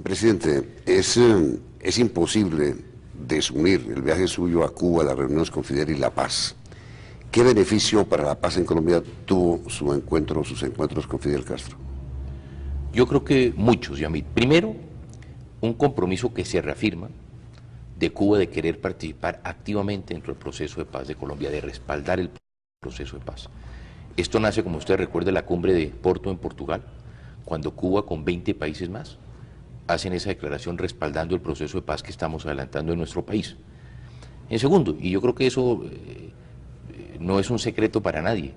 Presidente, es imposible desunir el viaje suyo a Cuba, las reuniones con Fidel y La Paz. ¿Qué beneficio para la paz en Colombia tuvo sus encuentros con Fidel Castro? Yo creo que muchos, Yamit. Primero, un compromiso que se reafirma de Cuba de querer participar activamente dentro del proceso de paz de Colombia, de respaldar el proceso de paz. Esto nace, como usted recuerda, de la cumbre de Porto en Portugal, cuando Cuba con 20 países más hacen esa declaración respaldando el proceso de paz que estamos adelantando en nuestro país. En segundo, y yo creo que eso no es un secreto para nadie,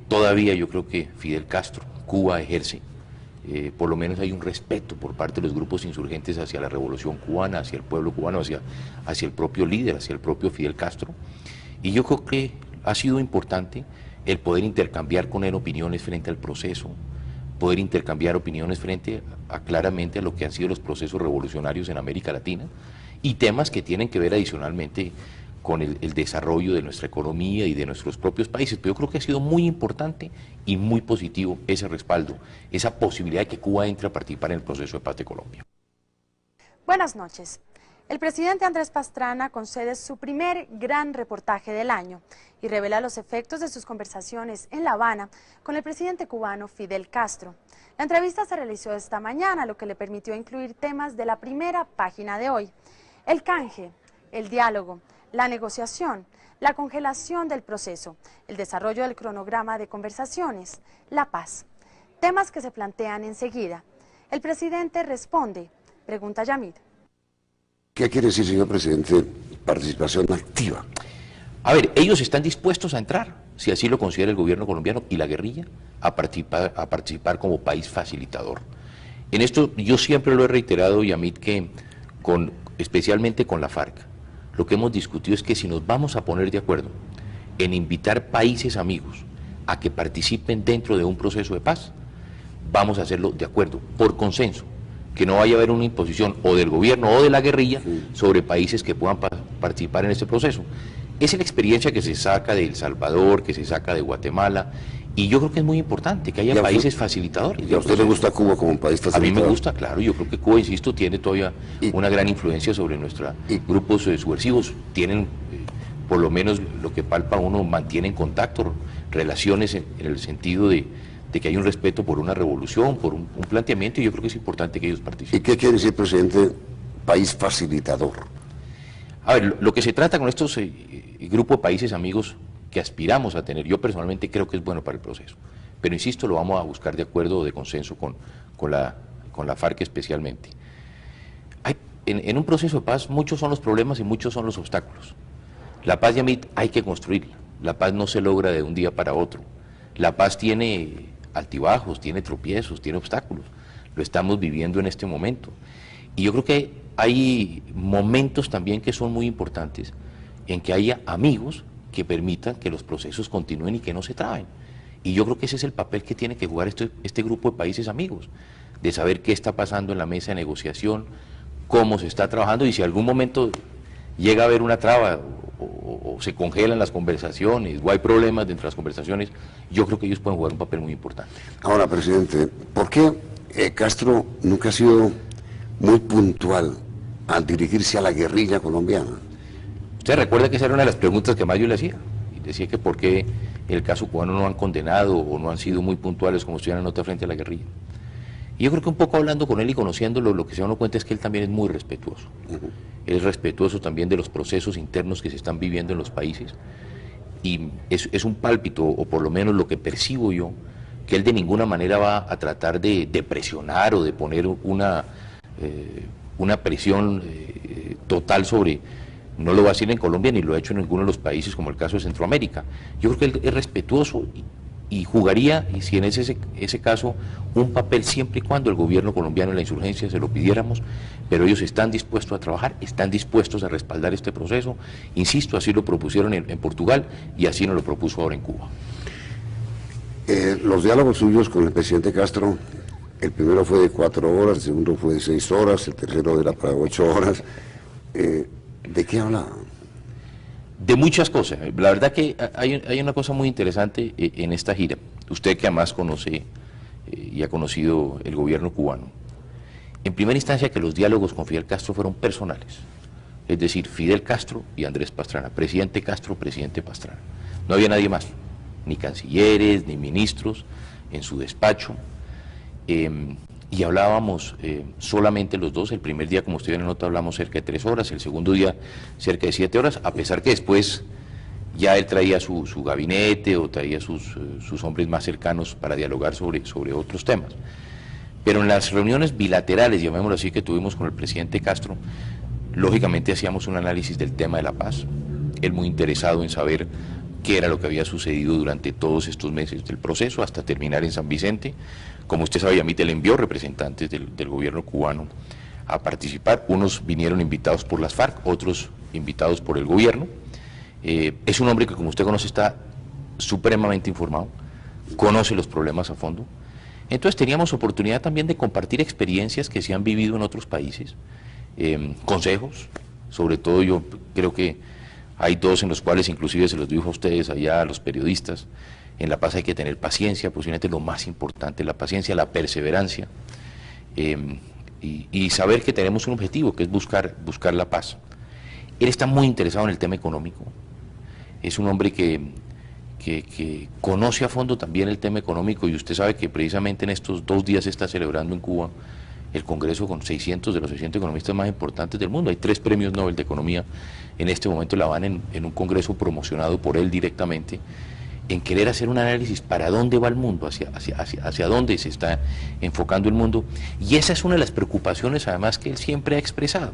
todavía yo creo que Fidel Castro, Cuba ejerce, por lo menos hay un respeto por parte de los grupos insurgentes hacia la revolución cubana, hacia el pueblo cubano, hacia el propio líder, hacia el propio Fidel Castro, y yo creo que ha sido importante el poder intercambiar con él opiniones frente al proceso, poder intercambiar opiniones frente a claramente a lo que han sido los procesos revolucionarios en América Latina y temas que tienen que ver adicionalmente con el desarrollo de nuestra economía y de nuestros propios países. Pero yo creo que ha sido muy importante y muy positivo ese respaldo, esa posibilidad de que Cuba entre a participar en el proceso de paz de Colombia. Buenas noches. El presidente Andrés Pastrana concede su primer gran reportaje del año y revela los efectos de sus conversaciones en La Habana con el presidente cubano Fidel Castro. La entrevista se realizó esta mañana, lo que le permitió incluir temas de la primera página de hoy: el canje, el diálogo, la negociación, la congelación del proceso, el desarrollo del cronograma de conversaciones, la paz. Temas que se plantean enseguida. El presidente responde, pregunta Yamid. ¿Qué quiere decir, señor presidente, participación activa? A ver, ellos están dispuestos a entrar, si así lo considera el gobierno colombiano y la guerrilla, a participar como país facilitador. En esto yo siempre lo he reiterado, Yamid, que especialmente con la FARC, lo que hemos discutido es que si nos vamos a poner de acuerdo en invitar países amigos a que participen dentro de un proceso de paz, vamos a hacerlo de acuerdo, por consenso, que no vaya a haber una imposición o del gobierno o de la guerrilla sobre países que puedan participar en este proceso. Esa es la experiencia que se saca de El Salvador, que se saca de Guatemala, y yo creo que es muy importante que haya países facilitadores. ¿Y a usted le gusta Cuba como un país facilitador? A mí me gusta, claro. Yo creo que Cuba, insisto, tiene todavía una gran influencia sobre nuestros grupos subversivos. Tienen, por lo menos lo que palpa uno, mantienen contacto, relaciones en el sentido de que hay un respeto por una revolución, por un planteamiento, y yo creo que es importante que ellos participen. ¿Y qué quiere decir, presidente, país facilitador? A ver, lo que se trata con estos grupos de países amigos que aspiramos a tener, yo personalmente creo que es bueno para el proceso, pero insisto, lo vamos a buscar de acuerdo o de consenso con la FARC especialmente. En un proceso de paz muchos son los problemas y muchos son los obstáculos. La paz, Yamit, hay que construirla. La paz no se logra de un día para otro. La paz tiene altibajos, tiene tropiezos, tiene obstáculos. Lo estamos viviendo en este momento. Y yo creo que hay momentos también que son muy importantes en que haya amigos que permitan que los procesos continúen y que no se traben. Y yo creo que ese es el papel que tiene que jugar este grupo de países amigos, de saber qué está pasando en la mesa de negociación, cómo se está trabajando, y si algún momento llega a haber una traba o se congelan las conversaciones o hay problemas dentro de las conversaciones, yo creo que ellos pueden jugar un papel muy importante. Ahora, presidente, ¿por qué Castro nunca ha sido muy puntual al dirigirse a la guerrilla colombiana? Usted recuerda que esa era una de las preguntas que más yo le hacía, y decía que por qué el caso cubano no han condenado o no han sido muy puntuales como estuvieran en nota frente a la guerrilla. Y yo creo que un poco hablando con él y conociéndolo, lo que se da uno cuenta es que él también es muy respetuoso. Él es respetuoso también de los procesos internos que se están viviendo en los países, y es un pálpito, o por lo menos lo que percibo yo, que él de ninguna manera va a tratar de presionar o de poner una presión total sobre. No lo va a hacer en Colombia ni lo ha hecho en ninguno de los países, como el caso de Centroamérica. Yo creo que él es respetuoso y jugaría, y si en ese caso, un papel siempre y cuando el gobierno colombiano y la insurgencia se lo pidiéramos, pero ellos están dispuestos a trabajar, están dispuestos a respaldar este proceso. Insisto, así lo propusieron en Portugal y así nos lo propuso ahora en Cuba. Los diálogos suyos con el presidente Castro, el primero fue de 4 horas, el segundo fue de 6 horas, el tercero era para 8 horas. ¿De qué hablaba? De muchas cosas. La verdad que hay una cosa muy interesante en esta gira. Usted que además conoce y ha conocido el gobierno cubano. en primera instancia, que los diálogos con Fidel Castro fueron personales, es decir, Fidel Castro y Andrés Pastrana, presidente Castro, presidente Pastrana. No había nadie más, ni cancilleres, ni ministros en su despacho, y hablábamos solamente los dos. El primer día, como usted ve en la nota, hablamos cerca de 3 horas, el segundo día cerca de 7 horas, a pesar que después ya él traía su gabinete o traía sus hombres más cercanos para dialogar sobre otros temas. Pero en las reuniones bilaterales, llamémoslo así, que tuvimos con el presidente Castro, lógicamente hacíamos un análisis del tema de la paz, él muy interesado en saber qué era lo que había sucedido durante todos estos meses del proceso hasta terminar en San Vicente. Como usted sabe, Yamit, él envió representantes del gobierno cubano a participar. Unos vinieron invitados por las FARC, otros invitados por el gobierno. Es un hombre que, como usted conoce, está supremamente informado, conoce los problemas a fondo. Entonces teníamos oportunidad también de compartir experiencias que se han vivido en otros países, consejos. Sobre todo yo creo que hay dos en los cuales inclusive se los dijo a ustedes allá, a los periodistas. En la paz hay que tener paciencia, posiblemente lo más importante, la paciencia, la perseverancia, y saber que tenemos un objetivo, que es buscar la paz. Él está muy interesado en el tema económico, es un hombre que conoce a fondo también el tema económico, y usted sabe que precisamente en estos 2 días se está celebrando en Cuba el Congreso con 600 de los 600 economistas más importantes del mundo. Hay 3 premios Nobel de Economía en este momento en La Habana, en un congreso promocionado por él directamente, en querer hacer un análisis para dónde va el mundo, hacia dónde se está enfocando el mundo. Y esa es una de las preocupaciones, además, que él siempre ha expresado,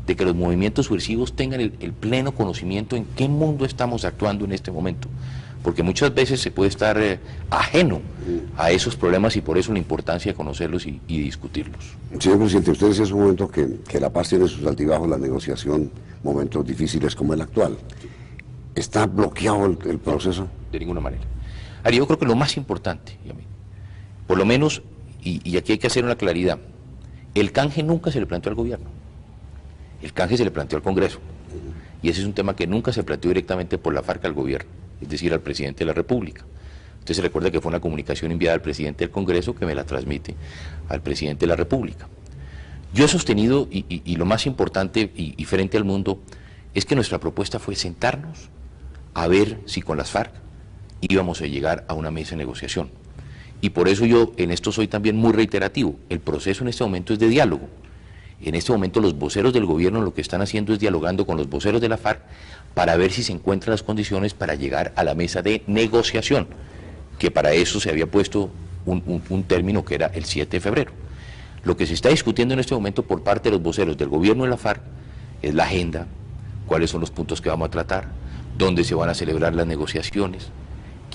de que los movimientos subversivos tengan el pleno conocimiento en qué mundo estamos actuando en este momento, porque muchas veces se puede estar ajeno a esos problemas, y por eso la importancia de conocerlos y discutirlos. Señor presidente, usted decía hace un momento que la paz tiene sus altibajos, la negociación, momentos difíciles como el actual. ¿Está bloqueado el proceso? De ninguna manera. Ahora, yo creo que lo más importante, por lo menos, y aquí hay que hacer una claridad, el canje nunca se le planteó al gobierno, el canje se le planteó al Congreso, y ese es un tema que nunca se planteó directamente por la FARC al gobierno, es decir, al presidente de la República. Usted se recuerda que fue una comunicación enviada al presidente del Congreso que me la transmite al presidente de la República. Yo he sostenido, y lo más importante y frente al mundo, es que nuestra propuesta fue sentarnos a ver si con las FARC íbamos a llegar a una mesa de negociación. Y por eso yo en esto soy también muy reiterativo. El proceso en este momento es de diálogo. En este momento los voceros del gobierno lo que están haciendo es dialogando con los voceros de la FARC para ver si se encuentran las condiciones para llegar a la mesa de negociación, que para eso se había puesto un término que era el 7 de febrero. Lo que se está discutiendo en este momento por parte de los voceros del gobierno de la FARC es la agenda, cuáles son los puntos que vamos a tratar, dónde se van a celebrar las negociaciones,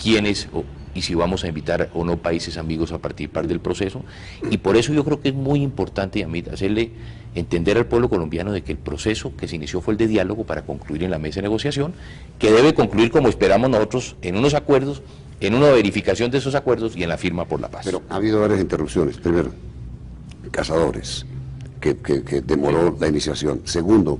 quiénes y si vamos a invitar o no países amigos a participar del proceso. Y por eso yo creo que es muy importante, Yamit, hacerle entender al pueblo colombiano de que el proceso que se inició fue el de diálogo para concluir en la mesa de negociación, que debe concluir, como esperamos nosotros, en unos acuerdos, en una verificación de esos acuerdos y en la firma por la paz. Pero ha habido varias interrupciones. Primero, cazadores, que demoró la iniciación. Segundo,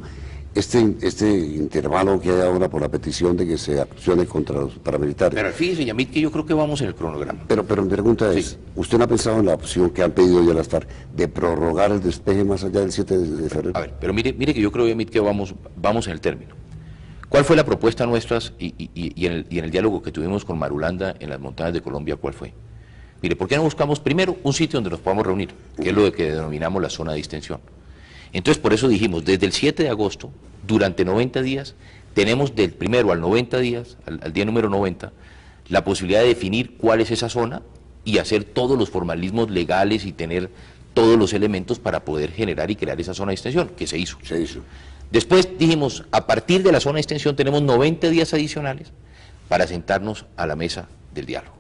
este intervalo que hay ahora por la petición de que se accione contra los paramilitares. Pero fíjese, Yamit, que yo creo que vamos en el cronograma. Pero mi pregunta es, ¿usted no ha pensado en la opción que han pedido ya las FARC de prorrogar el despeje más allá del 7 de febrero? A ver, pero mire que yo creo, Yamit, que vamos en el término. ¿Cuál fue la propuesta nuestra y en el diálogo que tuvimos con Marulanda en las montañas de Colombia? ¿Cuál fue? Mire, ¿por qué no buscamos primero un sitio donde nos podamos reunir? Que es lo que denominamos la zona de distensión. Entonces, por eso dijimos, desde el 7 de agosto, durante 90 días, tenemos del primero al 90 días, al día número 90, la posibilidad de definir cuál es esa zona y hacer todos los formalismos legales y tener todos los elementos para poder generar y crear esa zona de distensión, que se hizo. Se hizo. Después dijimos, a partir de la zona de distensión tenemos 90 días adicionales para sentarnos a la mesa del diálogo.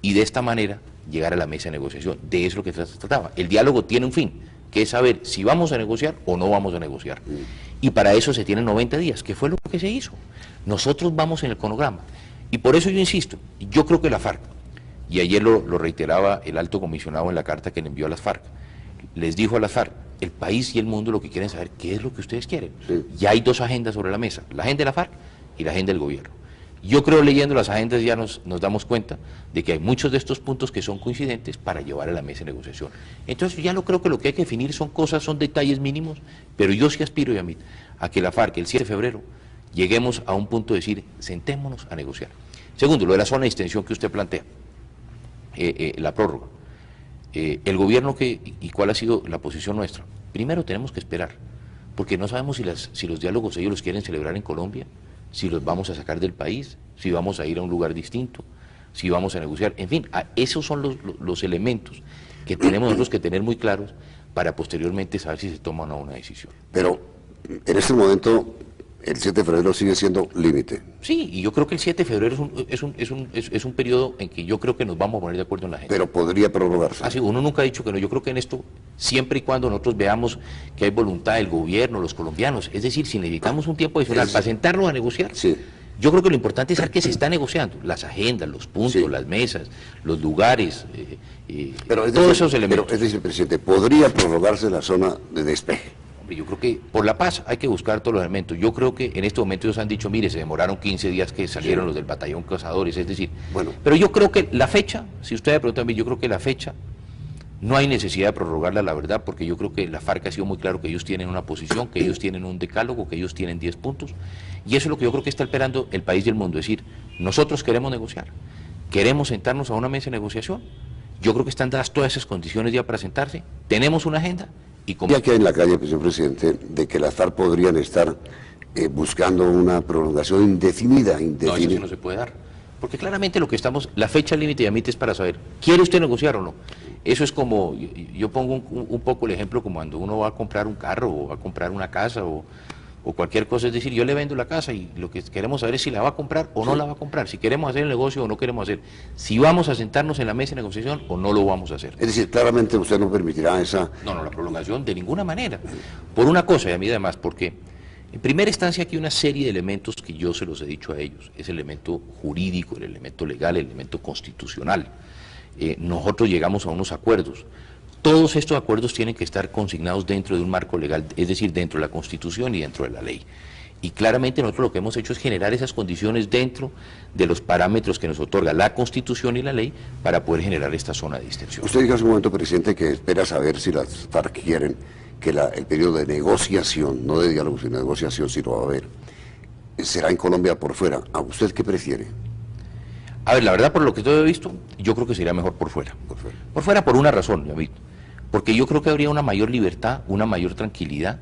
Y de esta manera llegar a la mesa de negociación. De eso es lo que se trataba. El diálogo tiene un fin, que es saber si vamos a negociar o no vamos a negociar. Y para eso se tienen 90 días, que fue lo que se hizo. Nosotros vamos en el cronograma. Y por eso yo insisto, yo creo que la FARC, y ayer lo reiteraba el alto comisionado en la carta que le envió a las FARC, les dijo a las FARC, el país y el mundo lo que quieren saber qué es lo que ustedes quieren. Sí. Ya hay 2 agendas sobre la mesa, la agenda de la FARC y la agenda del gobierno. Yo creo, leyendo las agendas ya nos damos cuenta de que hay muchos de estos puntos que son coincidentes para llevar a la mesa de negociación. Entonces ya no creo que lo que hay que definir son detalles mínimos, pero yo sí aspiro, Yamit, a que la FARC el 7 de febrero lleguemos a un punto de decir, sentémonos a negociar. Segundo, lo de la zona de extensión que usted plantea, la prórroga. El gobierno y cuál ha sido la posición nuestra. Primero tenemos que esperar, porque no sabemos si los diálogos ellos los quieren celebrar en Colombia, si los vamos a sacar del país, si vamos a ir a un lugar distinto, si vamos a negociar, en fin, esos son los elementos que tenemos nosotros que tener muy claros para posteriormente saber si se toma o no una decisión. Pero en este momento el 7 de febrero sigue siendo límite. Sí, y yo creo que el 7 de febrero es un periodo en que yo creo que nos vamos a poner de acuerdo en la gente. Pero podría prorrogarse. Así, uno nunca ha dicho que no. Yo creo que en esto, siempre y cuando nosotros veamos que hay voluntad del gobierno, los colombianos, es decir, si necesitamos un tiempo adicional para sentarnos a negociar, sí. Yo creo que lo importante es saber que se está negociando, las agendas, los puntos, sí, las mesas, los lugares, todos esos elementos. Pero es decir, presidente, ¿podría prorrogarse la zona de despeje? Yo creo que por la paz hay que buscar todos los elementos. Yo creo que en este momento ellos han dicho, mire, se demoraron 15 días que salieron, sí, los del batallón cazadores, es decir, bueno, pero yo creo que la fecha, si usted me pregunta a mí, yo creo que la fecha no hay necesidad de prorrogarla, la verdad, porque yo creo que la FARC ha sido muy claro que ellos tienen una posición, que ellos tienen un decálogo, que ellos tienen 10 puntos, y eso es lo que yo creo que está esperando el país y el mundo, es decir, nosotros queremos negociar, queremos sentarnos a una mesa de negociación, yo creo que están dadas todas esas condiciones ya para sentarse, tenemos una agenda, y como... Ya que hay en la calle, señor presidente, de que las FARC podrían estar buscando una prolongación indefinida. No, eso no se puede dar, porque claramente lo que estamos, la fecha límite, Yamit, es para saber, ¿quiere usted negociar o no? Eso es como, yo pongo un poco el ejemplo como cuando uno va a comprar un carro o va a comprar una casa o cualquier cosa, es decir, yo le vendo la casa y lo que queremos saber es si la va a comprar o no la va a comprar, si queremos hacer el negocio o no queremos hacer, si vamos a sentarnos en la mesa de negociación o no lo vamos a hacer. Es decir, claramente usted no permitirá esa... No, la prolongación de ninguna manera, por una cosa y a mí además, porque en primera instancia aquí hay una serie de elementos que yo se los he dicho a ellos, es el elemento jurídico, el elemento legal, el elemento constitucional. Nosotros llegamos a unos acuerdos. Todos estos acuerdos tienen que estar consignados dentro de un marco legal, es decir, dentro de la Constitución y dentro de la ley. Y claramente nosotros lo que hemos hecho es generar esas condiciones dentro de los parámetros que nos otorga la Constitución y la ley para poder generar esta zona de distensión. Usted dijo hace un momento, presidente, que espera saber si las FARC quieren que el periodo de negociación, no de diálogo, sino de negociación, si lo va a haber, será en Colombia por fuera. ¿A usted qué prefiere? A ver, la verdad, por lo que yo he visto, yo creo que sería mejor por fuera. Por fuera por una razón, David. Porque yo creo que habría una mayor libertad, una mayor tranquilidad.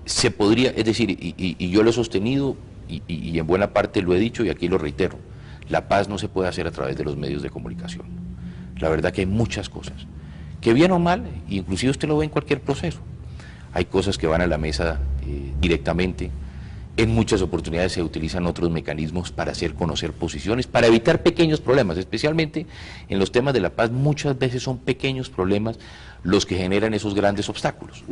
Se podría, es decir, y yo lo he sostenido, y en buena parte lo he dicho, y aquí lo reitero, la paz no se puede hacer a través de los medios de comunicación. La verdad que hay muchas cosas, que bien o mal, inclusive usted lo ve en cualquier proceso. Hay cosas que van a la mesa directamente. En muchas oportunidades se utilizan otros mecanismos para hacer conocer posiciones, para evitar pequeños problemas, especialmente en los temas de la paz, muchas veces son pequeños problemas los que generan esos grandes obstáculos.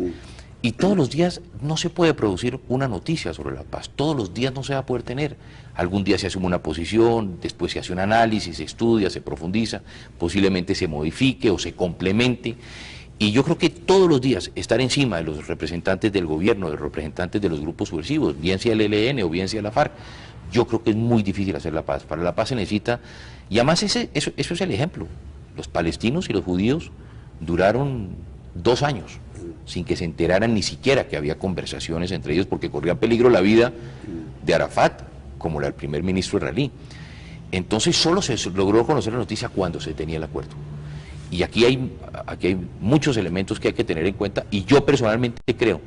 Y todos los días no se puede producir una noticia sobre la paz, todos los días no se va a poder tener. Algún día se asume una posición, después se hace un análisis, se estudia, se profundiza, posiblemente se modifique o se complemente. Y yo creo que todos los días estar encima de los representantes del gobierno, de los representantes de los grupos subversivos, bien sea el ELN o bien sea la FARC, yo creo que es muy difícil hacer la paz. Para la paz se necesita, y además eso es el ejemplo. Los palestinos y los judíos duraron 2 años sin que se enteraran ni siquiera que había conversaciones entre ellos, porque corría peligro la vida de Arafat, como la del primer ministro israelí. Entonces solo se logró conocer la noticia cuando se tenía el acuerdo. Y aquí hay muchos elementos que hay que tener en cuenta, y yo personalmente creo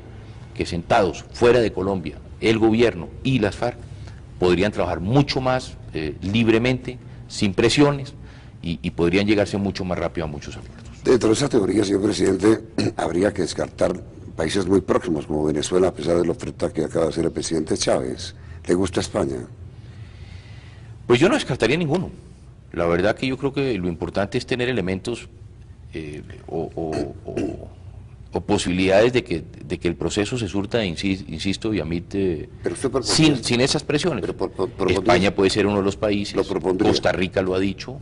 que sentados fuera de Colombia, el gobierno y las FARC podrían trabajar mucho más libremente, sin presiones, y podrían llegarse mucho más rápido a muchos acuerdos. Dentro de esa teoría, señor presidente, habría que descartar países muy próximos como Venezuela, a pesar de la oferta que acaba de hacer el presidente Chávez. ¿Le gusta España? Pues yo no descartaría ninguno. La verdad que yo creo que lo importante es tener elementos o posibilidades de que el proceso se surta, insisto, y a mí sin esas presiones. España puede ser uno de los países, Costa Rica lo ha dicho,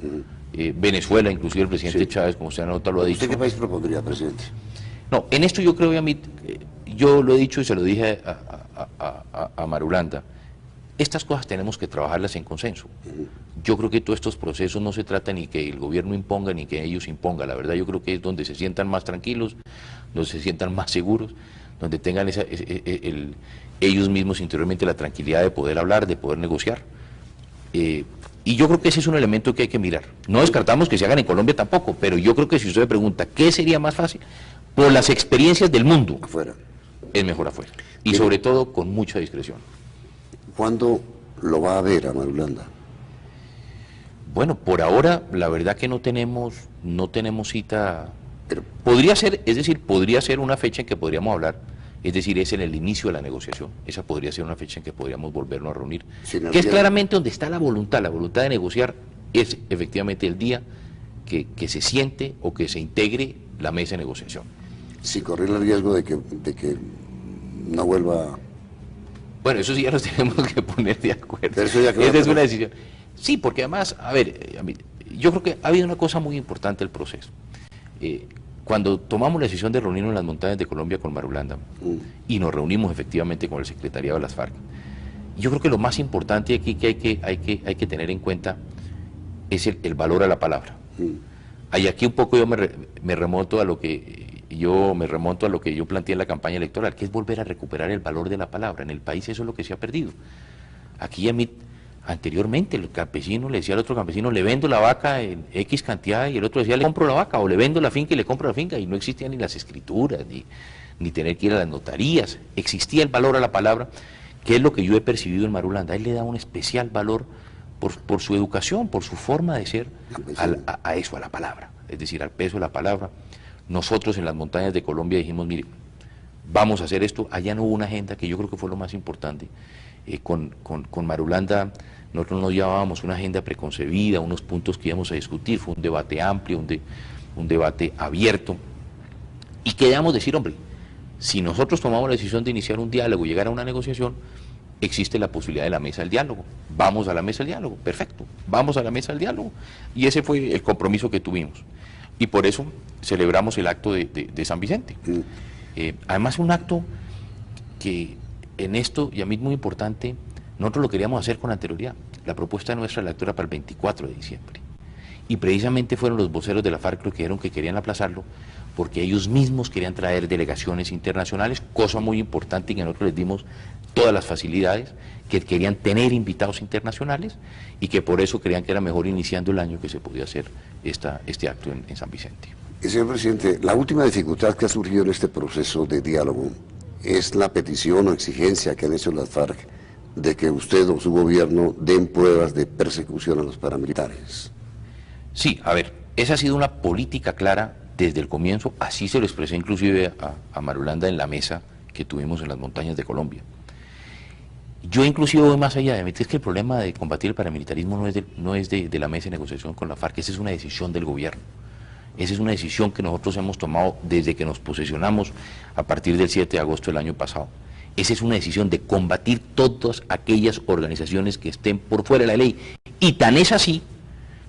Venezuela, inclusive el presidente Chávez, como se anota, lo ha dicho. ¿Usted qué país propondría, presidente? No, en esto yo lo he dicho y se lo dije a Marulanda, estas cosas tenemos que trabajarlas en consenso. Yo creo que todos estos procesos no se trata ni que el gobierno imponga ni que ellos impongan. La verdad yo creo que es donde se sientan más tranquilos, donde se sientan más seguros, donde tengan ellos mismos interiormente la tranquilidad de poder hablar, de poder negociar. Y yo creo que ese es un elemento que hay que mirar. No descartamos que se hagan en Colombia tampoco, pero yo creo que si usted me pregunta ¿qué sería más fácil? Por las experiencias del mundo, Afuera. es mejor afuera. Y sobre todo con mucha discreción. ¿Cuándo lo va a ver a Marulanda? Bueno, por ahora la verdad que no tenemos cita. Pero, Podría ser, es decir, podría ser una fecha en que podríamos hablar, es decir, es en el inicio de la negociación. Esa podría ser una fecha en que podríamos volvernos a reunir. Que es claramente donde está la voluntad de negociar es efectivamente el día que se siente o que se integre la mesa de negociación. sin correr el riesgo de que no vuelva... Bueno, eso sí ya nos tenemos que poner de acuerdo. Pero eso ya Esa es una decisión. Sí, porque además, a ver, yo creo que ha habido una cosa muy importante del proceso. Cuando tomamos la decisión de reunirnos en las montañas de Colombia con Marulanda y nos reunimos efectivamente con el secretariado de las FARC, yo creo que lo más importante aquí que hay que tener en cuenta es el valor a la palabra. Ahí aquí un poco yo me remonto a lo que yo planteé en la campaña electoral, que es volver a recuperar el valor de la palabra. En el país eso es lo que se ha perdido. Aquí a mí, anteriormente, el campesino le decía al otro campesino, le vendo la vaca en X cantidad, y el otro decía, le compro la vaca, o le vendo la finca y le compro la finca, y no existían ni las escrituras, ni tener que ir a las notarías. Existía el valor a la palabra, que es lo que yo he percibido en Marulanda. Él le da un especial valor por su educación, por su forma de ser, a eso, a la palabra, es decir, al peso de la palabra. Nosotros en las montañas de Colombia dijimos, mire, vamos a hacer esto. Allá no hubo una agenda, que yo creo que fue lo más importante. Con Marulanda nosotros nos llevábamos una agenda preconcebida, unos puntos que íbamos a discutir, fue un debate amplio, un debate abierto, y quedamos decir, hombre, si nosotros tomamos la decisión de iniciar un diálogo y llegar a una negociación, existe la posibilidad de la mesa del diálogo. Vamos a la mesa del diálogo, perfecto, vamos a la mesa del diálogo. Y ese fue el compromiso que tuvimos. Y por eso celebramos el acto de San Vicente. Además, un acto que en esto, y a mí es muy importante, nosotros lo queríamos hacer con anterioridad. La propuesta nuestra la era para el 24 de diciembre. Y precisamente fueron los voceros de la FARC los que dijeron que querían aplazarlo, porque ellos mismos querían traer delegaciones internacionales, cosa muy importante, y que nosotros les dimos todas las facilidades, que querían tener invitados internacionales, y que por eso creían que era mejor iniciando el año que se podía hacer este acto en San Vicente. Señor presidente, la última dificultad que ha surgido en este proceso de diálogo es la petición o exigencia que han hecho las FARC de que usted o su gobierno den pruebas de persecución a los paramilitares. Sí, a ver, esa ha sido una política clara desde el comienzo, así se lo expresé inclusive a Marulanda en la mesa que tuvimos en las montañas de Colombia. Yo inclusive voy más allá, es que el problema de combatir el paramilitarismo no es de la mesa de negociación con la FARC, esa es una decisión del gobierno. Esa es una decisión que nosotros hemos tomado desde que nos posesionamos a partir del 7 de agosto del año pasado. Esa es una decisión de combatir todas aquellas organizaciones que estén por fuera de la ley. Y tan es así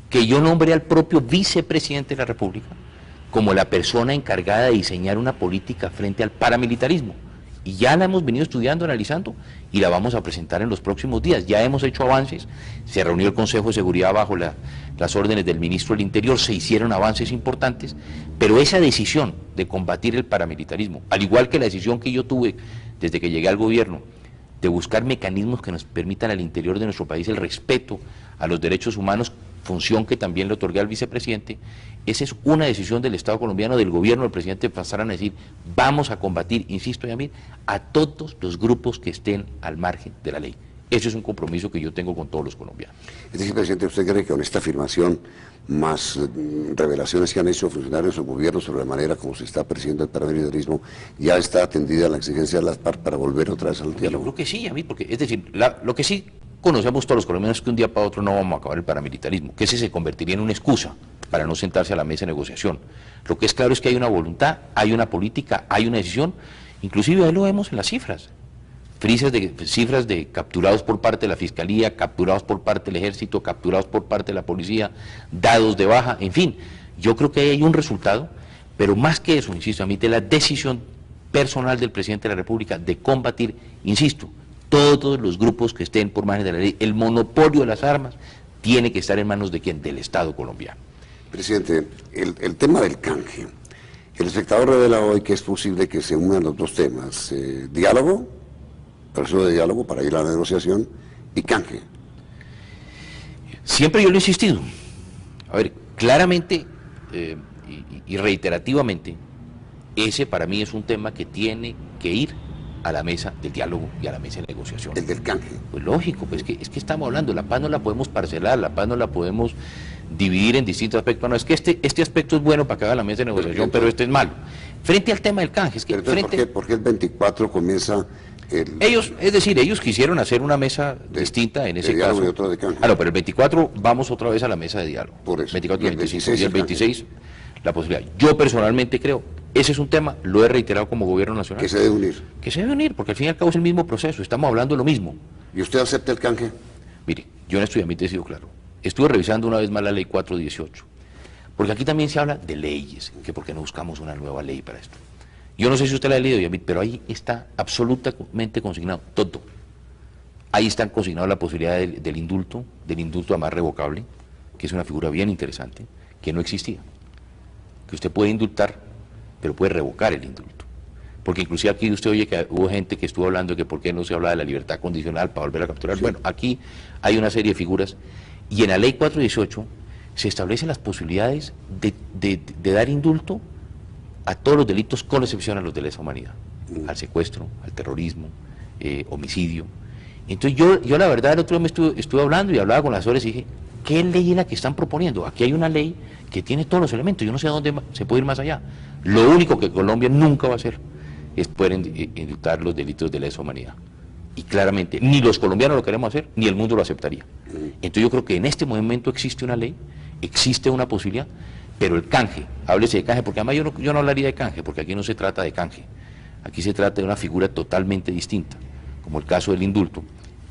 que yo nombré al propio vicepresidente de la República como la persona encargada de diseñar una política frente al paramilitarismo. Y ya la hemos venido estudiando, analizando, y la vamos a presentar en los próximos días. Ya hemos hecho avances, se reunió el Consejo de Seguridad bajo las órdenes del ministro del Interior, se hicieron avances importantes, pero esa decisión de combatir el paramilitarismo, al igual que la decisión que yo tuve desde que llegué al gobierno, de buscar mecanismos que nos permitan al interior de nuestro país el respeto a los derechos humanos, función que también le otorgué al vicepresidente, esa es una decisión del Estado colombiano, del gobierno del presidente Pastrana, a decir, vamos a combatir, insisto, Yamil, a todos los grupos que estén al margen de la ley. Ese es un compromiso que yo tengo con todos los colombianos. Es decir, presidente, ¿usted cree que con esta afirmación, más revelaciones que han hecho funcionarios o gobiernos sobre la manera como se está persiguiendo el paramilitarismo, ya está atendida la exigencia de las FARC para volver otra vez al diálogo? Yo creo que sí, Yamil, porque es decir, lo que sí conocemos todos los colombianos es que un día para otro no vamos a acabar el paramilitarismo, que ese se convertiría en una excusa para no sentarse a la mesa de negociación. Lo que es claro es que hay una voluntad, hay una política, hay una decisión, inclusive ahí lo vemos en las cifras. Cifras de capturados por parte de la Fiscalía, capturados por parte del Ejército, capturados por parte de la Policía, dados de baja, en fin. Yo creo que ahí hay un resultado, pero más que eso, insisto, a mí de la decisión personal del presidente de la República de combatir, insisto, todos los grupos que estén por margen de la ley. El monopolio de las armas tiene que estar en manos de ¿quién? Del Estado colombiano. Presidente, el tema del canje. El espectador revela hoy que es posible que se unan los dos temas, diálogo, proceso de diálogo para ir a la negociación, y canje. Siempre yo lo he insistido. A ver, claramente y reiterativamente, ese para mí es un tema que tiene que ir a la mesa del diálogo y a la mesa de negociación. El del canje. Pues lógico, pues es que estamos hablando, la paz no la podemos parcelar, la paz no la podemos dividir en distintos aspectos. No, es que este aspecto es bueno para que haga la mesa de negociación, pero este es malo. Frente al tema del canje, es que entonces, ¿por qué el 24 comienza el... Ellos quisieron hacer una mesa distinta en ese caso. Y otro de canje. No, pero el 24 vamos otra vez a la mesa de diálogo. Por eso. 24 y el 25. Y el 26 la posibilidad. Yo personalmente creo, ese es un tema, lo he reiterado como gobierno nacional. Que se debe unir. Que se debe unir, porque al fin y al cabo es el mismo proceso, estamos hablando de lo mismo. ¿Y usted acepta el canje? Mire, yo en esto ya me he sido claro. Estuve revisando una vez más la ley 418, porque aquí también se habla de leyes, que por qué no buscamos una nueva ley para esto. Yo no sé si usted la ha leído, Yamit, pero ahí está absolutamente consignado todo. Ahí están consignadas la posibilidad del indulto además revocable, que es una figura bien interesante, que no existía. Que usted puede indultar, pero puede revocar el indulto. Porque inclusive aquí usted oye que hubo gente que estuvo hablando de que por qué no se habla de la libertad condicional para volver a capturar. Sí. Bueno, aquí hay una serie de figuras, y en la ley 418 se establecen las posibilidades de dar indulto a todos los delitos, con excepción a los de lesa humanidad, al secuestro, al terrorismo, homicidio. Entonces yo la verdad el otro día estuve hablando y hablaba con las asesores y dije, ¿qué ley es la que están proponiendo? Aquí hay una ley que tiene todos los elementos, yo no sé a dónde se puede ir más allá. Lo único que Colombia nunca va a hacer es poder indultar los delitos de lesa humanidad. Y claramente, ni los colombianos lo queremos hacer, ni el mundo lo aceptaría. Entonces yo creo que en este momento existe una ley, existe una posibilidad, pero el canje, háblese de canje, porque además yo no hablaría de canje, porque aquí no se trata de canje, aquí se trata de una figura totalmente distinta, como el caso del indulto.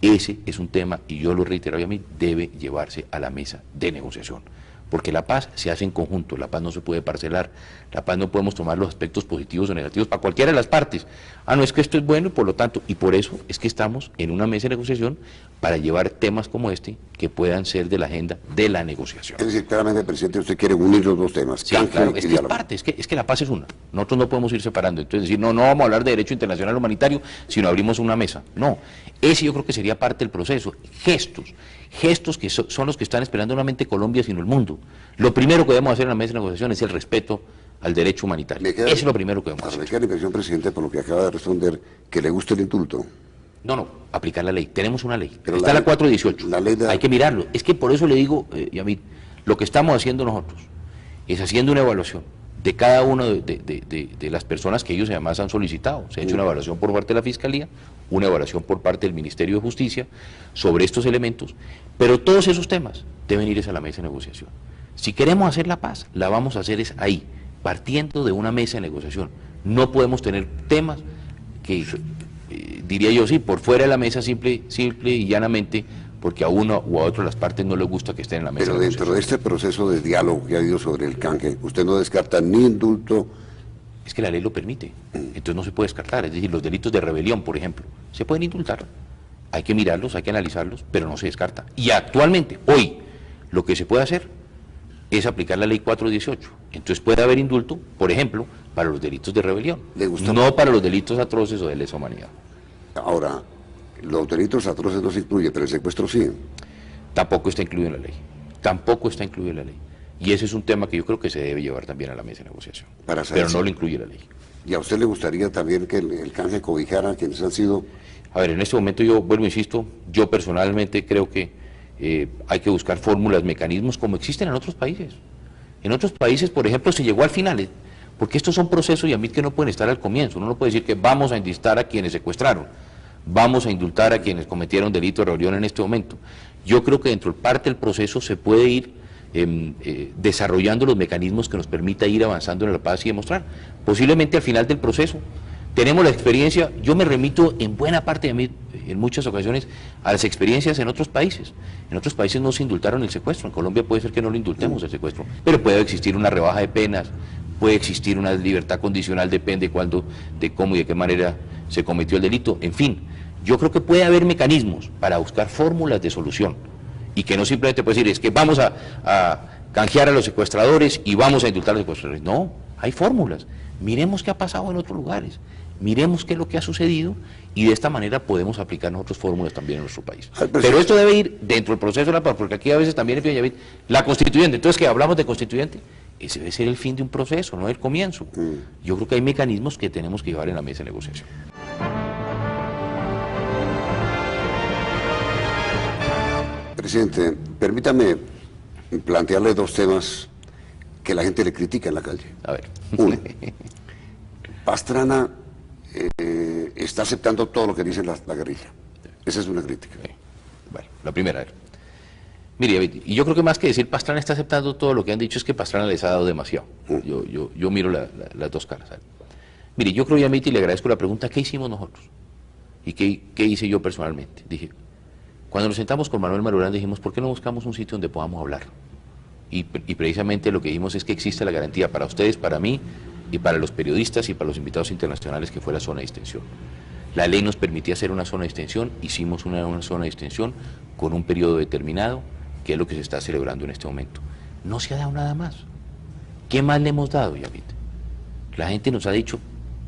Ese es un tema, y yo lo reitero a mí, debe llevarse a la mesa de negociación, porque la paz se hace en conjunto, la paz no se puede parcelar, la paz no podemos tomar los aspectos positivos o negativos para cualquiera de las partes. No, es que esto es bueno y por lo tanto, y por eso es que estamos en una mesa de negociación para llevar temas como este que puedan ser de la agenda de la negociación. Es decir, claramente, presidente, usted quiere unir los dos temas. Sí, claro, es que es parte, es que la paz es una, nosotros no podemos ir separando, entonces decir, no vamos a hablar de derecho internacional humanitario, sino abrimos una mesa, no, ese yo creo que sería parte del proceso, gestos que son los que están esperando no solamente Colombia, sino el mundo. Lo primero que debemos hacer en la mesa de negociación es el respeto al derecho humanitario. Eso es lo primero que debemos hacer. Me queda la impresión, presidente, por lo que acaba de responder, que le gusta el indulto. No, aplicar la ley. Tenemos una ley. Pero está la 418. Hay que mirarlo. Es que por eso le digo, Yamit, lo que estamos haciendo nosotros es haciendo una evaluación de cada una de las personas que ellos además han solicitado. Se ha hecho una evaluación por parte de la Fiscalía, una evaluación por parte del Ministerio de Justicia sobre estos elementos, pero todos esos temas deben irse a la mesa de negociación. Si queremos hacer la paz, la vamos a hacer es ahí, partiendo de una mesa de negociación. No podemos tener temas que, diría yo, sí, por fuera de la mesa simple y llanamente, porque a uno o a otro de las partes no les gusta que estén en la mesa. Pero dentro de este proceso de diálogo que ha habido sobre el canje, usted no descarta ni indulto. Es que la ley lo permite, entonces no se puede descartar. Es decir, los delitos de rebelión, por ejemplo, se pueden indultar. Hay que mirarlos, hay que analizarlos, pero no se descarta. Y actualmente, hoy, lo que se puede hacer es aplicar la ley 418. Entonces puede haber indulto, por ejemplo, para los delitos de rebelión, no para los delitos atroces o de lesa humanidad. Ahora, los delitos atroces no se incluyen, pero el secuestro sí. Tampoco está incluido en la ley. Tampoco está incluido en la ley. Y ese es un tema que yo creo que se debe llevar también a la mesa de negociación. Pero no lo incluye la ley. ¿Y a usted le gustaría también que el canje cobijara a quienes han sido...? A ver, en este momento yo vuelvo, insisto, yo personalmente creo que hay que buscar fórmulas, mecanismos como existen en otros países. En otros países, por ejemplo, se llegó al final, porque estos son procesos y a mí que no pueden estar al comienzo. Uno no puede decir que vamos a indultar a quienes secuestraron, vamos a indultar a quienes cometieron delito de rebelión en este momento. Yo creo que dentro de parte del proceso se puede ir desarrollando los mecanismos que nos permita ir avanzando en la paz y demostrar. Posiblemente al final del proceso tenemos la experiencia, yo me remito en buena parte de mí, en muchas ocasiones, a las experiencias en otros países. En otros países no se indultaron el secuestro, en Colombia puede ser que no lo indultemos el secuestro, pero puede existir una rebaja de penas, puede existir una libertad condicional, depende de cómo y de qué manera se cometió el delito, en fin. Yo creo que puede haber mecanismos para buscar fórmulas de solución y que no simplemente puede decir, es que vamos a canjear a los secuestradores y vamos a indultar a los secuestradores. No, hay fórmulas. Miremos qué ha pasado en otros lugares, miremos qué es lo que ha sucedido y de esta manera podemos aplicar nosotros fórmulas también en nuestro país. Pero esto debe ir dentro del proceso de la paz, porque aquí a veces también empieza la constituyente. Entonces, que hablamos de constituyente, ese debe ser el fin de un proceso, no el comienzo. Yo creo que hay mecanismos que tenemos que llevar en la mesa de negociación. Presidente, permítame plantearle dos temas que la gente le critica en la calle. A ver. Uno, Pastrana está aceptando todo lo que dice la guerrilla. Esa es una crítica. Bueno, la primera. Mire, y yo creo que más que decir Pastrana está aceptando todo lo que han dicho es que Pastrana les ha dado demasiado. Yo miro las dos caras. Mire, yo creo, Yamit, y le agradezco la pregunta, ¿qué hicimos nosotros? ¿Y qué hice yo personalmente? Dije, cuando nos sentamos con Manuel Marulanda dijimos, ¿por qué no buscamos un sitio donde podamos hablar? Y precisamente lo que dijimos es que existe la garantía para ustedes, para mí, y para los periodistas y para los invitados internacionales que fue la zona de extensión. La ley nos permitía hacer una zona de extensión, hicimos una zona de extensión con un periodo determinado, que es lo que se está celebrando en este momento. No se ha dado nada más. ¿Qué más le hemos dado, Yamit? La gente nos ha dicho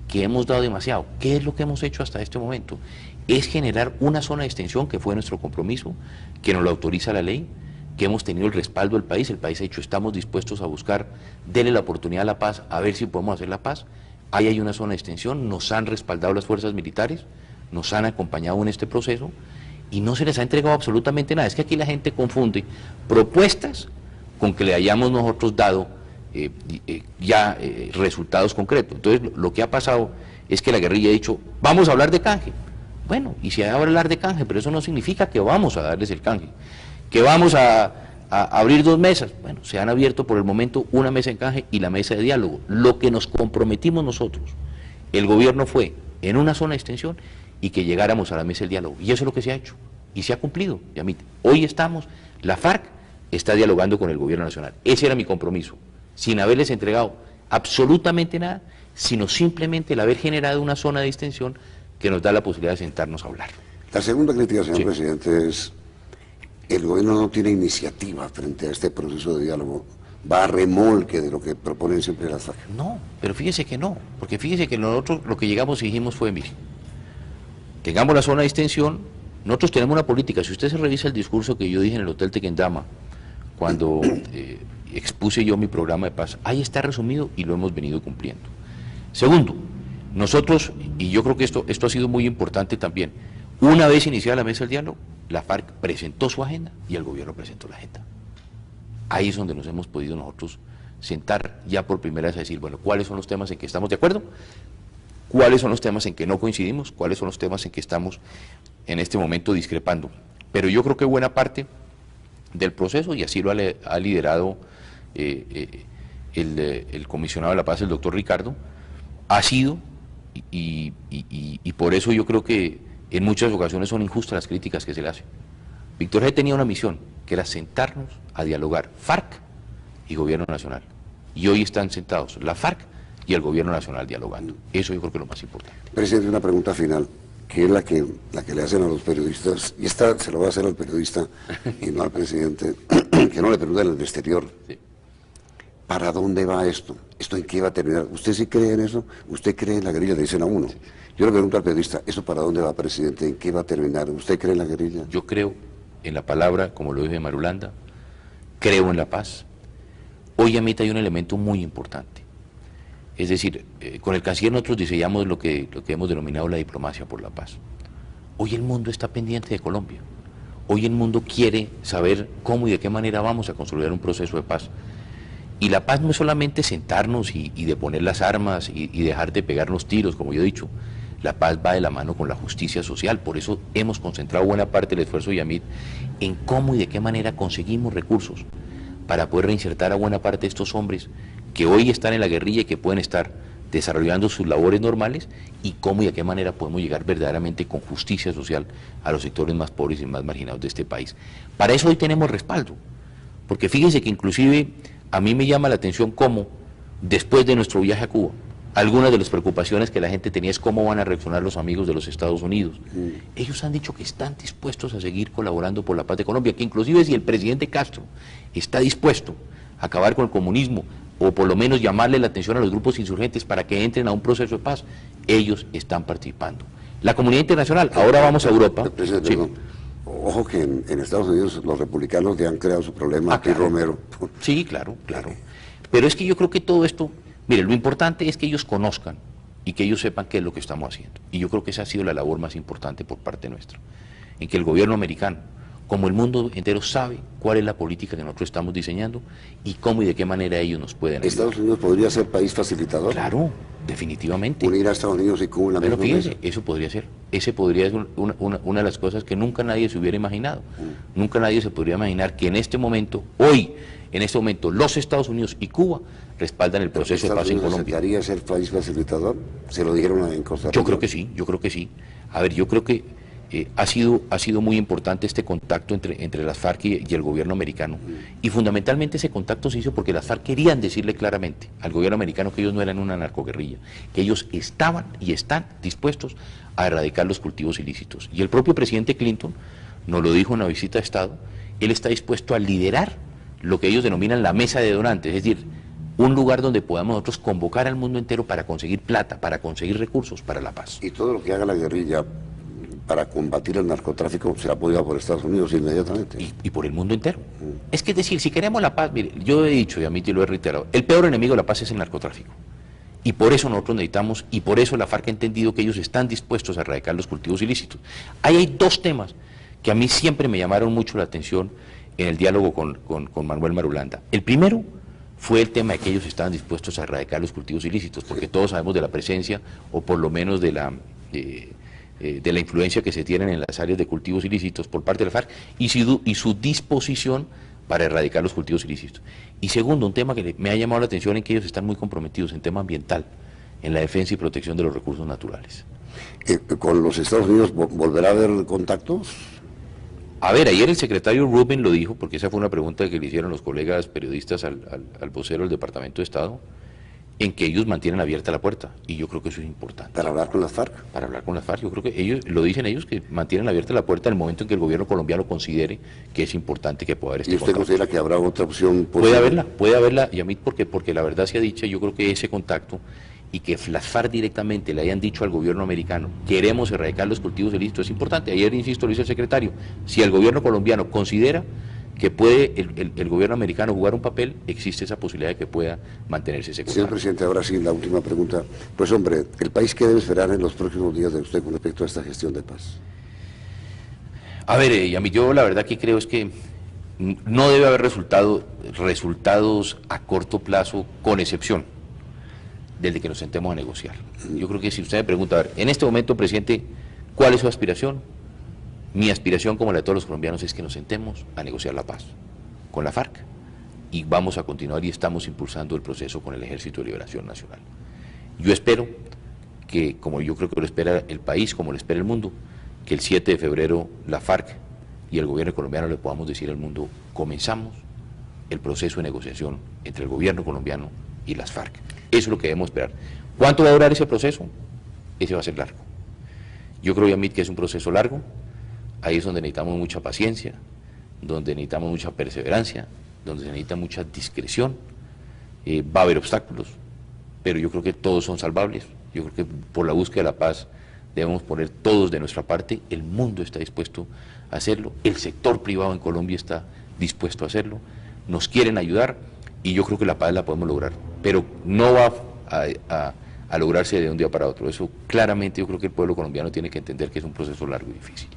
que hemos dado demasiado. ¿Qué es lo que hemos hecho hasta este momento? Es generar una zona de extensión, que fue nuestro compromiso, que nos lo autoriza la ley, que hemos tenido el respaldo del país. El país ha dicho, estamos dispuestos a buscar, denle la oportunidad a la paz, a ver si podemos hacer la paz. Ahí hay una zona de extensión, nos han respaldado las fuerzas militares, nos han acompañado en este proceso y no se les ha entregado absolutamente nada. Es que aquí la gente confunde propuestas con que le hayamos nosotros dado resultados concretos. Entonces lo que ha pasado es que la guerrilla ha dicho, vamos a hablar de canje. Bueno, y si hay que hablar de canje, pero eso no significa que vamos a darles el canje. Que vamos a abrir dos mesas. Bueno, se han abierto por el momento una mesa en canje y la mesa de diálogo. Lo que nos comprometimos nosotros, el gobierno, fue en una zona de extensión y que llegáramos a la mesa del diálogo. Y eso es lo que se ha hecho. Y se ha cumplido, Yamit. Hoy estamos, la FARC está dialogando con el gobierno nacional. Ese era mi compromiso, sin haberles entregado absolutamente nada, sino simplemente el haber generado una zona de extensión que nos da la posibilidad de sentarnos a hablar. La segunda crítica, señor presidente, es el gobierno no tiene iniciativa frente a este proceso de diálogo, va a remolque de lo que proponen siempre las FARC. No, pero fíjese que no, porque fíjese que nosotros lo que llegamos y dijimos fue, mire, tengamos la zona de extensión, nosotros tenemos una política. Si usted se revisa el discurso que yo dije en el Hotel Tequendama, cuando expuse yo mi programa de paz, ahí está resumido y lo hemos venido cumpliendo. Segundo, nosotros, y yo creo que esto ha sido muy importante también, una vez iniciada la mesa del diálogo, la FARC presentó su agenda y el gobierno presentó la agenda. Ahí es donde nos hemos podido nosotros sentar ya por primera vez a decir, bueno, ¿cuáles son los temas en que estamos de acuerdo? ¿Cuáles son los temas en que no coincidimos? ¿Cuáles son los temas en que estamos en este momento discrepando? Pero yo creo que buena parte del proceso, y así lo ha liderado el comisionado de la paz, el doctor Ricardo, ha sido, y por eso yo creo que en muchas ocasiones son injustas las críticas que se le hacen. Víctor G. tenía una misión, que era sentarnos a dialogar, FARC y Gobierno Nacional. Y hoy están sentados la FARC y el Gobierno Nacional dialogando. Eso yo creo que es lo más importante. Presidente, una pregunta final, que es la que le hacen a los periodistas, y esta se lo va a hacer al periodista y no al presidente, que no le pregunten al exterior. Sí. ¿Para dónde va esto? ¿Esto en qué va a terminar? ¿Usted sí cree en eso? ¿Usted cree en la guerrilla? Le dicen a uno. Yo le pregunto al periodista, ¿eso para dónde va, presidente? ¿En qué va a terminar? ¿Usted cree en la guerrilla? Yo creo en la palabra, como lo dije de Marulanda, creo en la paz. Hoy, Yamit, hay un elemento muy importante. Es decir, con el canciller nosotros diseñamos lo que hemos denominado la diplomacia por la paz. Hoy el mundo está pendiente de Colombia. Hoy el mundo quiere saber cómo y de qué manera vamos a consolidar un proceso de paz. Y la paz no es solamente sentarnos y deponer las armas y dejar de pegarnos tiros, como yo he dicho. La paz va de la mano con la justicia social. Por eso hemos concentrado buena parte del esfuerzo de Yamit en cómo y de qué manera conseguimos recursos para poder reinsertar a buena parte de estos hombres que hoy están en la guerrilla y que pueden estar desarrollando sus labores normales, y cómo y de qué manera podemos llegar verdaderamente con justicia social a los sectores más pobres y más marginados de este país. Para eso hoy tenemos respaldo, porque fíjense que inclusive a mí me llama la atención cómo, después de nuestro viaje a Cuba, Algunas de las preocupaciones que la gente tenía es cómo van a reaccionar los amigos de los Estados Unidos. Ellos han dicho que están dispuestos a seguir colaborando por la paz de Colombia, que inclusive si el presidente Castro está dispuesto a acabar con el comunismo, o por lo menos llamarle la atención a los grupos insurgentes para que entren a un proceso de paz, ellos están participando. La comunidad internacional, ahora vamos a Europa. Sí. Ojo que en Estados Unidos los republicanos le han creado su problema a Pi Romero. Sí, claro. Pero es que yo creo que todo esto, mire, lo importante es que ellos conozcan y que ellos sepan qué es lo que estamos haciendo. Y yo creo que esa ha sido la labor más importante por parte nuestra, en que el gobierno americano, como el mundo entero, sabe cuál es la política que nosotros estamos diseñando y cómo y de qué manera ellos nos pueden ayudar. ¿Estados Unidos podría ser país facilitador? Claro, definitivamente. Unir a Estados Unidos y Cuba en la misma Pero fíjense, mesa. eso podría ser. Ese podría ser una de las cosas que nunca nadie se hubiera imaginado. Nunca nadie se podría imaginar que en este momento, los Estados Unidos y Cuba respaldan el proceso de paz en Colombia. ¿Aceptaría ser país facilitador? ¿Se lo dijeron en Costa Rica? Yo creo que sí. A ver, yo creo que ha sido muy importante este contacto entre las FARC y el gobierno americano. Y fundamentalmente ese contacto se hizo porque las FARC querían decirle claramente al gobierno americano que ellos no eran una narcoguerrilla, que ellos estaban y están dispuestos a erradicar los cultivos ilícitos. Y el propio presidente Clinton nos lo dijo en una visita de Estado, él está dispuesto a liderar lo que ellos denominan la mesa de donantes, es decir, un lugar donde podamos nosotros convocar al mundo entero para conseguir plata, para conseguir recursos para la paz. Y todo lo que haga la guerrilla para combatir el narcotráfico será apoyado por Estados Unidos inmediatamente. Y por el mundo entero. Es decir, si queremos la paz, mire, yo he dicho y a mí te lo he reiterado, el peor enemigo de la paz es el narcotráfico. Y por eso nosotros necesitamos, y por eso la FARC ha entendido que ellos están dispuestos a erradicar los cultivos ilícitos. Ahí hay dos temas que a mí siempre me llamaron mucho la atención en el diálogo con Manuel Marulanda. El primero fue el tema de que ellos estaban dispuestos a erradicar los cultivos ilícitos, porque todos sabemos de la presencia, o por lo menos de la influencia que se tienen en las áreas de cultivos ilícitos por parte de la FARC y su disposición para erradicar los cultivos ilícitos. Y segundo, un tema que me ha llamado la atención en que ellos están muy comprometidos en tema ambiental, en la defensa y protección de los recursos naturales. ¿Con los Estados Unidos volverá a haber contactos? A ver, ayer el secretario Rubin lo dijo, porque esa fue una pregunta que le hicieron los colegas periodistas al vocero del Departamento de Estado, en que ellos mantienen abierta la puerta, y yo creo que eso es importante. ¿Para hablar con las FARC? Para hablar con las FARC, yo creo que ellos, lo dicen ellos, que mantienen abierta la puerta en el momento en que el gobierno colombiano considere que es importante que pueda haber este contacto. ¿Y usted considera que habrá otra opción posible? Puede haberla, y a mí porque la verdad se ha dicho, yo creo que ese contacto, y que las FARC directamente le hayan dicho al gobierno americano, queremos erradicar los cultivos ilícitos, es importante. Ayer, insisto, lo dice el secretario, si el gobierno colombiano considera que puede el gobierno americano jugar un papel, existe esa posibilidad de que pueda mantenerse ese contacto. Señor presidente, ahora sí, la última pregunta. Pues hombre, ¿el país qué debe esperar en los próximos días de usted con respecto a esta gestión de paz? A ver, y a mí yo la verdad que creo es que no debe haber resultados a corto plazo, con excepción desde que nos sentemos a negociar. Yo creo que si usted me pregunta, a ver, en este momento, presidente, ¿cuál es su aspiración? Mi aspiración, como la de todos los colombianos, es que nos sentemos a negociar la paz con la FARC, y vamos a continuar y estamos impulsando el proceso con el Ejército de Liberación Nacional. Yo espero que, como yo creo que lo espera el país, como lo espera el mundo, que el 7 de febrero la FARC y el gobierno colombiano le podamos decir al mundo, comenzamos el proceso de negociación entre el gobierno colombiano y las FARC. Eso es lo que debemos esperar. ¿Cuánto va a durar ese proceso? Ese va a ser largo. Yo creo, Yamit, que es un proceso largo. Ahí es donde necesitamos mucha paciencia, donde necesitamos mucha perseverancia, donde se necesita mucha discreción. Va a haber obstáculos, pero yo creo que todos son salvables. Yo creo que por la búsqueda de la paz debemos poner todos de nuestra parte. El mundo está dispuesto a hacerlo, el sector privado en Colombia está dispuesto a hacerlo, nos quieren ayudar y yo creo que la paz la podemos lograr, pero no va a lograrse de un día para otro. Eso claramente yo creo que el pueblo colombiano tiene que entender que es un proceso largo y difícil.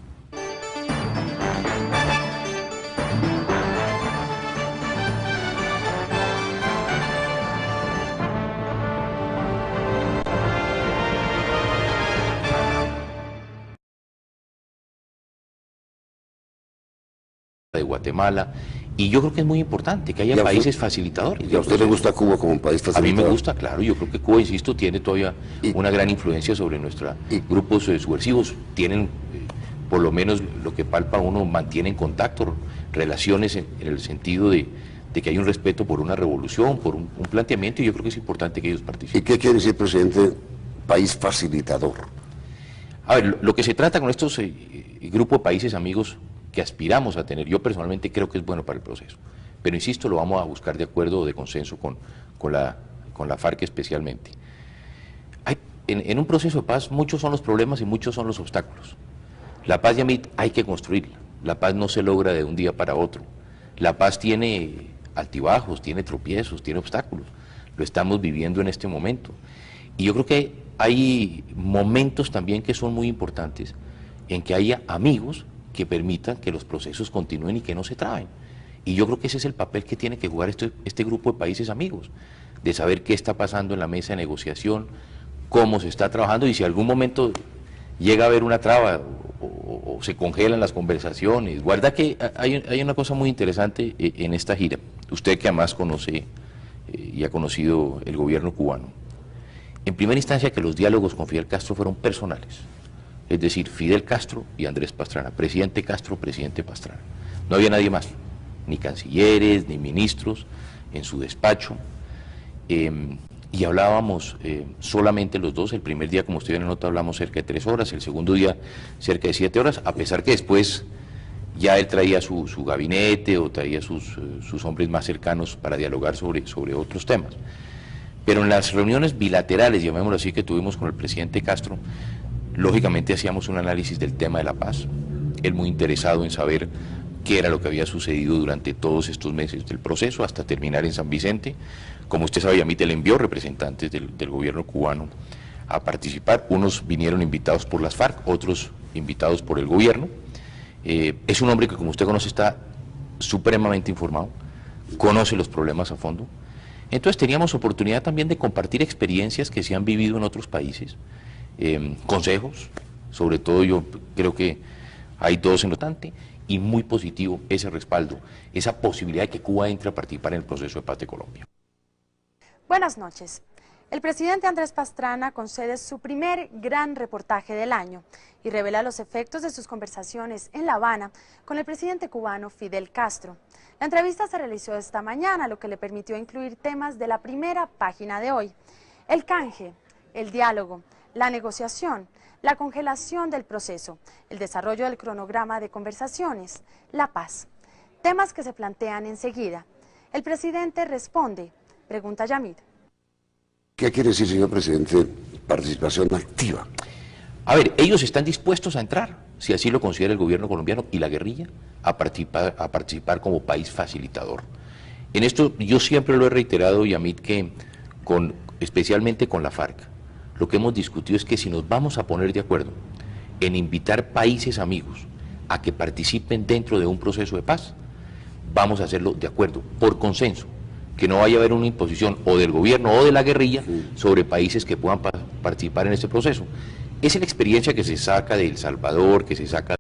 De Guatemala, y yo creo que es muy importante que haya países facilitadores. ¿Y a usted le gusta Cuba como un país facilitador? A mí me gusta, claro. Yo creo que Cuba, insisto, tiene todavía una gran influencia sobre nuestra grupos subversivos. Tienen, por lo menos lo que palpa uno, mantienen contacto, relaciones en el sentido de de que hay un respeto por una revolución, por un planteamiento, y yo creo que es importante que ellos ¿Y participen. qué quiere decir, presidente, país facilitador? A ver, lo que se trata con estos grupos de países amigos que aspiramos a tener, yo personalmente creo que es bueno para el proceso, pero insisto, lo vamos a buscar de acuerdo o de consenso con la FARC especialmente. En un proceso de paz muchos son los problemas y muchos son los obstáculos. La paz, Yamit, hay que construirla. La paz no se logra de un día para otro. La paz tiene altibajos, tiene tropiezos, tiene obstáculos. Lo estamos viviendo en este momento. Y yo creo que hay momentos también que son muy importantes en que haya amigos que permitan que los procesos continúen y que no se traben. Y yo creo que ese es el papel que tiene que jugar este grupo de países amigos, de saber qué está pasando en la mesa de negociación, cómo se está trabajando, y si algún momento llega a haber una traba o se congelan las conversaciones. Guarda que hay una cosa muy interesante en esta gira, usted que además conoce y ha conocido el gobierno cubano. En primera instancia, que los diálogos con Fidel Castro fueron personales, es decir, Fidel Castro y Andrés Pastrana, presidente Castro, presidente Pastrana. No había nadie más, ni cancilleres, ni ministros en su despacho, y hablábamos solamente los dos. El primer día, como usted ve en la nota, hablamos cerca de 3 horas, el segundo día cerca de 7 horas, a pesar que después ya él traía su gabinete o traía sus hombres más cercanos para dialogar sobre otros temas. Pero en las reuniones bilaterales, llamémoslo así, que tuvimos con el presidente Castro, lógicamente hacíamos un análisis del tema de la paz, él muy interesado en saber qué era lo que había sucedido durante todos estos meses del proceso hasta terminar en San Vicente. Como usted sabe, Yamit, le envió representantes del gobierno cubano a participar. Unos vinieron invitados por las FARC, otros invitados por el gobierno. Es un hombre que, como usted conoce, está supremamente informado, conoce los problemas a fondo. Entonces teníamos oportunidad también de compartir experiencias que se han vivido en otros países, consejos, sobre todo yo creo que hay dos en lo tanto, y muy positivo ese respaldo, esa posibilidad de que Cuba entre a participar en el proceso de paz de Colombia. Buenas noches. El presidente Andrés Pastrana concede su primer gran reportaje del año y revela los efectos de sus conversaciones en La Habana con el presidente cubano Fidel Castro. La entrevista se realizó esta mañana, lo que le permitió incluir temas de la primera página de hoy: el canje, el diálogo, la negociación, la congelación del proceso, el desarrollo del cronograma de conversaciones, la paz. Temas que se plantean enseguida. El presidente responde, pregunta Yamid. ¿Qué quiere decir, señor presidente, participación activa? A ver, ellos están dispuestos a entrar, si así lo considera el gobierno colombiano y la guerrilla, a participar como país facilitador. En esto yo siempre lo he reiterado, Yamid, que especialmente con la FARC, lo que hemos discutido es que si nos vamos a poner de acuerdo en invitar países amigos a que participen dentro de un proceso de paz, vamos a hacerlo de acuerdo, por consenso, que no vaya a haber una imposición o del gobierno o de la guerrilla sobre países que puedan participar en este proceso. Esa es la experiencia que se saca de El Salvador, que se saca...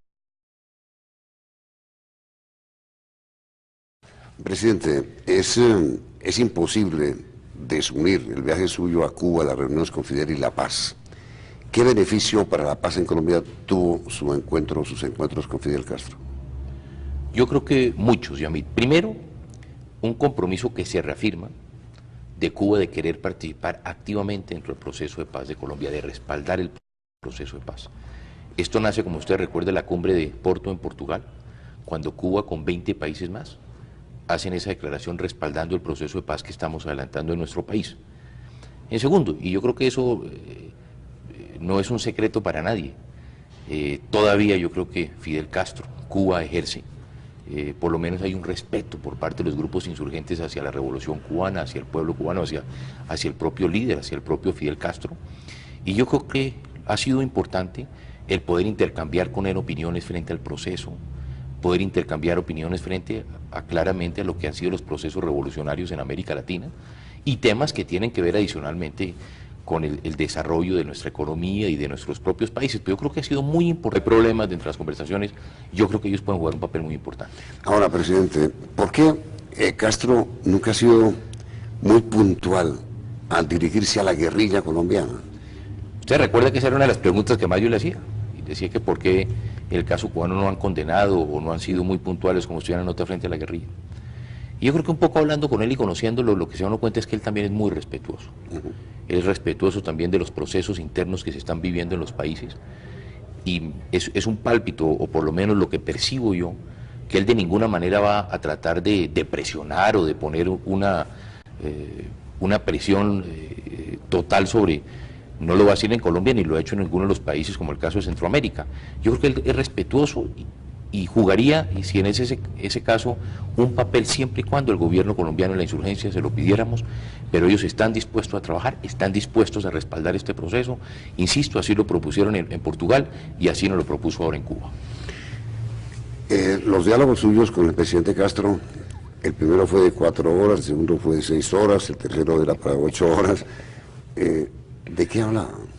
Presidente, es imposible desunir el viaje suyo a Cuba, las reuniones con Fidel y la paz. ¿Qué beneficio para la paz en Colombia tuvo sus encuentros con Fidel Castro? Yo creo que muchos, Yamit. Primero, un compromiso que se reafirma de Cuba de querer participar activamente dentro del proceso de paz de Colombia, de respaldar el proceso de paz. Esto nace, como usted recuerda, de la cumbre de Porto en Portugal, cuando Cuba con 20 países más hacen esa declaración respaldando el proceso de paz que estamos adelantando en nuestro país. En segundo, y yo creo que eso no es un secreto para nadie, todavía yo creo que Fidel Castro, Cuba ejerce, por lo menos hay un respeto por parte de los grupos insurgentes hacia la revolución cubana, hacia el pueblo cubano, hacia el propio líder, hacia el propio Fidel Castro, y yo creo que ha sido importante el poder intercambiar con él opiniones frente al proceso, poder intercambiar opiniones frente claramente a lo que han sido los procesos revolucionarios en América Latina y temas que tienen que ver adicionalmente con el desarrollo de nuestra economía y de nuestros propios países. Pero yo creo que ha sido muy importante. Hay problemas dentro de las conversaciones, yo creo que ellos pueden jugar un papel muy importante. Ahora, presidente, ¿por qué Castro nunca ha sido muy puntual al dirigirse a la guerrilla colombiana? Usted recuerda que esa era una de las preguntas que más yo le hacía, y decía que por qué el caso cubano no han condenado o no han sido muy puntuales como estudian en la nota frente a la guerrilla. Y yo creo que un poco hablando con él y conociéndolo, lo que se da uno cuenta es que él también es muy respetuoso. Él es respetuoso también de los procesos internos que se están viviendo en los países. Y es un pálpito, o por lo menos lo que percibo yo, que él de ninguna manera va a tratar de presionar o de poner una presión total sobre, no lo va a hacer en Colombia ni lo ha hecho en ninguno de los países como el caso de Centroamérica. Yo creo que él es respetuoso y jugaría, y si en ese caso, un papel siempre y cuando el gobierno colombiano en la insurgencia se lo pidiéramos, pero ellos están dispuestos a trabajar, están dispuestos a respaldar este proceso. Insisto, así lo propusieron en Portugal y así nos lo propuso ahora en Cuba. Los diálogos suyos con el presidente Castro, el primero fue de 4 horas, el segundo fue de 6 horas, el tercero era para 8 horas. ¿De qué hablaban?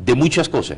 De muchas cosas.